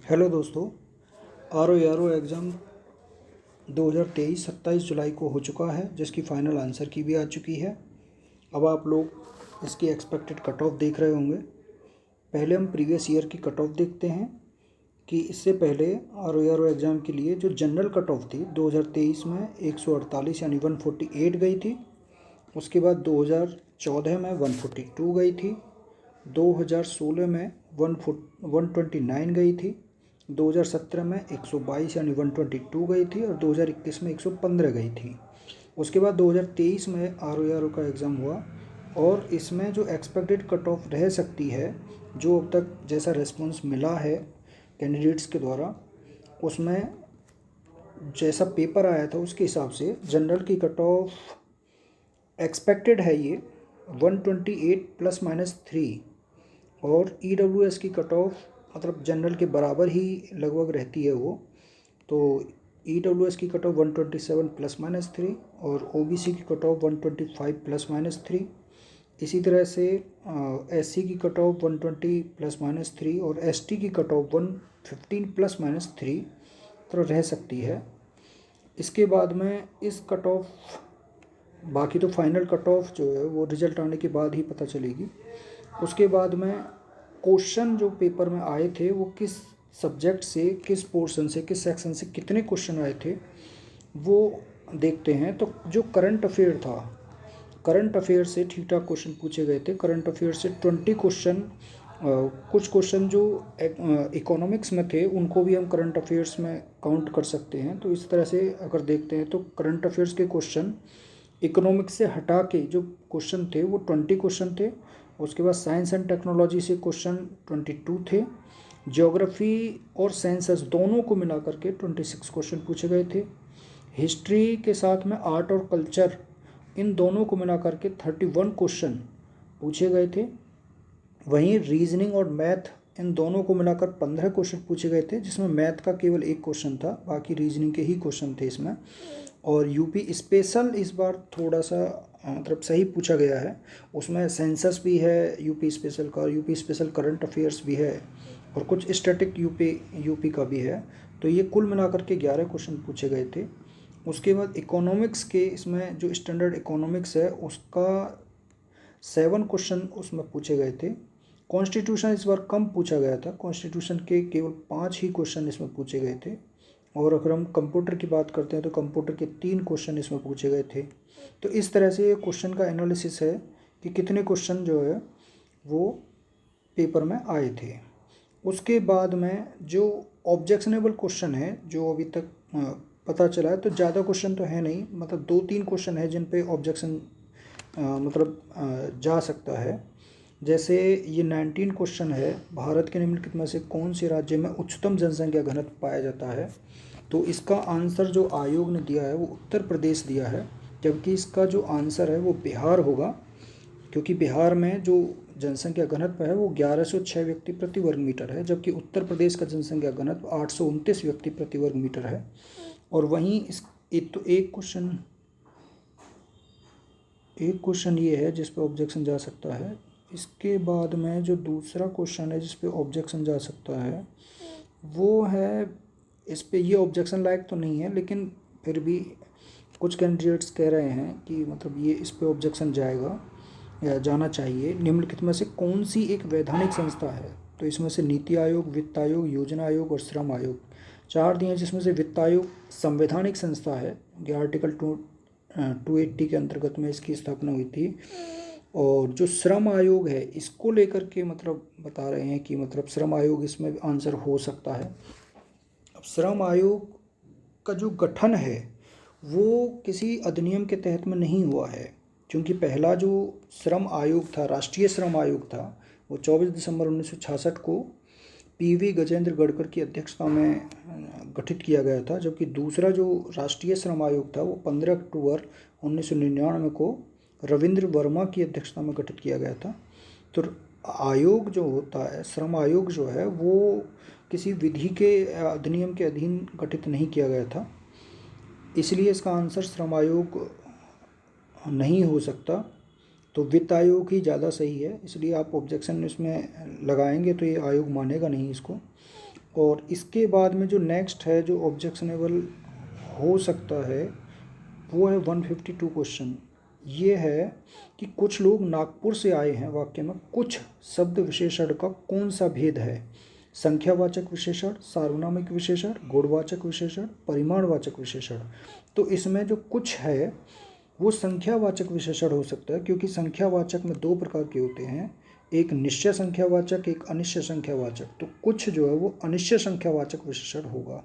Hello दोस्तों। R O exam 2023 27 जुलाई को हो चुका है, जिसकी फ़ाइनल आंसर की भी आ चुकी है। अब आप लोग इसकी एक्सपेक्टेड कट ऑफ देख रहे होंगे। पहले हम प्रीवियस ईयर की कट ऑफ देखते हैं कि इससे पहले आर ओ एग्ज़ाम के लिए जो जनरल कट ऑफ थी 2023 में 148 यानी 148 गई थी। उसके बाद 2014 में 142 गई थी, 2016 में 129 गई थी, 2017 में 122 यानी 122 गई थी और 2021 में 115 गई थी। उसके बाद 2023 में आर ओ का एग्ज़ाम हुआ और इसमें जो एक्सपेक्टेड कट ऑफ रह सकती है, जो अब तक जैसा रिस्पॉन्स मिला है कैंडिडेट्स के द्वारा, उसमें जैसा पेपर आया था उसके हिसाब से जनरल की कट ऑफ एक्सपेक्टेड है ये 128 ±3 और EWS की कट ऑफ मतलब जनरल के बराबर ही लगभग रहती है वो। तो EWS की कट ऑफ 127 ±3 और OBC की कट ऑफ 125 ±3। इसी तरह से SC की कट ऑफ 120 ±3 और ST की कट ऑफ 115 ±3 तो रह सकती है। इसके बाद में इस कट ऑफ बाकी तो फाइनल कट ऑफ जो है वो रिजल्ट आने के बाद ही पता चलेगी। उसके बाद में क्वेश्चन जो पेपर में आए थे वो किस सब्जेक्ट से, किस पोर्शन से, किस सेक्शन से कितने क्वेश्चन आए थे वो देखते हैं। तो जो करंट अफेयर था, करंट अफेयर से ठीक ठाक क्वेश्चन पूछे गए थे। करंट अफेयर से 20 क्वेश्चन, कुछ क्वेश्चन जो इकोनॉमिक्स में थे उनको भी हम करंट अफेयर्स में काउंट कर सकते हैं। तो इस तरह से अगर देखते हैं तो करंट अफेयर्स के क्वेश्चन इकोनॉमिक्स से हटा के जो क्वेश्चन थे वो 20 क्वेश्चन थे। उसके बाद साइंस एंड टेक्नोलॉजी से क्वेश्चन 22 थे। ज्योग्राफी और सेंसस दोनों को मिला करके 26 क्वेश्चन पूछे गए थे। हिस्ट्री के साथ में आर्ट और कल्चर इन दोनों को मिला करके 31 क्वेश्चन पूछे गए थे। वहीं रीजनिंग और मैथ इन दोनों को मिलाकर 15 क्वेश्चन पूछे गए थे, जिसमें मैथ का केवल एक क्वेश्चन था, बाकी रीजनिंग के ही क्वेश्चन थे इसमें। और यूपी स्पेशल इस बार थोड़ा सा मतलब सही पूछा गया है। उसमें सेंसस भी है यूपी स्पेशल का, यूपी स्पेशल करंट अफेयर्स भी है और कुछ स्टैटिक यूपी का भी है। तो ये कुल मिलाकर के 11 क्वेश्चन पूछे गए थे। उसके बाद इकोनॉमिक्स के इसमें जो स्टैंडर्ड इकोनॉमिक्स है उसका 7 क्वेश्चन उसमें पूछे गए थे। कॉन्स्टिट्यूशन इस बार कम पूछा गया था, कॉन्स्टिट्यूशन के केवल 5 ही क्वेश्चन इसमें पूछे गए थे। और अगर हम कंप्यूटर की बात करते हैं तो कंप्यूटर के 3 क्वेश्चन इसमें पूछे गए थे। तो इस तरह से ये क्वेश्चन का एनालिसिस है कि कितने क्वेश्चन जो है वो पेपर में आए थे। उसके बाद में जो ऑब्जेक्शनेबल क्वेश्चन है जो अभी तक पता चला है, तो ज़्यादा क्वेश्चन तो है नहीं, मतलब 2-3 क्वेश्चन है जिन पे ऑब्जेक्शन जा सकता है। जैसे ये 19 क्वेश्चन है, भारत के निम्नलिखित में से कौन से राज्य में उच्चतम जनसंख्या घनत्व पाया जाता है। तो इसका आंसर जो आयोग ने दिया है वो उत्तर प्रदेश दिया है, जबकि इसका जो आंसर है वो बिहार होगा, क्योंकि बिहार में जो जनसंख्या घनत्व है वो 1106 व्यक्ति प्रति वर्ग मीटर है, जबकि उत्तर प्रदेश का जनसंख्या घनत्व 829 व्यक्ति प्रति वर्ग मीटर है। और वहीं इस एक क्वेश्चन ये है जिस पे ऑब्जेक्शन जा सकता है। इसके बाद में जो दूसरा क्वेश्चन है जिस पे ऑब्जेक्शन जा सकता है वो है, इस पे ये ऑब्जेक्शन लायक तो नहीं है, लेकिन फिर भी कुछ कैंडिडेट्स कह रहे हैं कि मतलब ये इस पे ऑब्जेक्शन जाएगा या जाना चाहिए। निम्नलिखित में से कौन सी एक वैधानिक संस्था है। तो इसमें से नीति आयोग, वित्त आयोग, योजना आयोग और श्रम आयोग 4 दिए हैं, जिसमें से वित्त आयोग संवैधानिक संस्था है। ये आर्टिकल 280 के अंतर्गत में इसकी स्थापना हुई थी। और जो श्रम आयोग है इसको लेकर के मतलब बता रहे हैं कि मतलब श्रम आयोग इसमें आंसर हो सकता है। अब श्रम आयोग का जो गठन है वो किसी अधिनियम के तहत में नहीं हुआ है, क्योंकि पहला जो श्रम आयोग था, राष्ट्रीय श्रम आयोग था, वो 24 दिसंबर 1966 को PV गजेंद्र गडकर की अध्यक्षता में गठित किया गया था, जबकि दूसरा जो राष्ट्रीय श्रम आयोग था वो 15 अक्टूबर 1999 को रविंद्र वर्मा की अध्यक्षता में गठित किया गया था। तो आयोग जो होता है, श्रम आयोग जो है वो किसी विधि के अधिनियम के अधीन गठित नहीं किया गया था, इसलिए इसका आंसर श्रम आयोग नहीं हो सकता। तो वित्त आयोग ही ज़्यादा सही है, इसलिए आप ऑब्जेक्शन इसमें लगाएंगे तो ये आयोग मानेगा नहीं इसको। और इसके बाद में जो नेक्स्ट है जो ऑब्जेक्शनेबल हो सकता है वो है 152 क्वेश्चन। ये है कि कुछ लोग नागपुर से आए हैं, वाक्य में कुछ शब्द विशेषण का कौन सा भेद है? संख्यावाचक विशेषण, सार्वनामिक विशेषण, गुणवाचक विशेषण, परिमाणवाचक विशेषण। तो इसमें जो कुछ है वो संख्यावाचक विशेषण हो सकता है, क्योंकि संख्यावाचक में दो प्रकार के होते हैं, एक निश्चय संख्यावाचक, एक अनिश्चय संख्यावाचक। तो कुछ जो है वो अनिश्चय संख्यावाचक विशेषण होगा।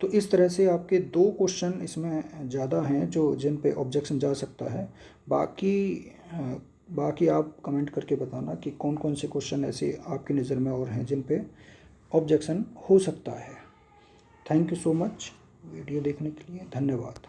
तो इस तरह से आपके दो क्वेश्चन इसमें ज़्यादा हैं जो जिन पे ऑब्जेक्शन जा सकता है। बाकी आप कमेंट करके बताना कि कौन कौन से क्वेश्चन ऐसे आपकी नज़र में और हैं जिन पे ऑब्जेक्शन हो सकता है। Thank you so much video देखने के लिए, धन्यवाद।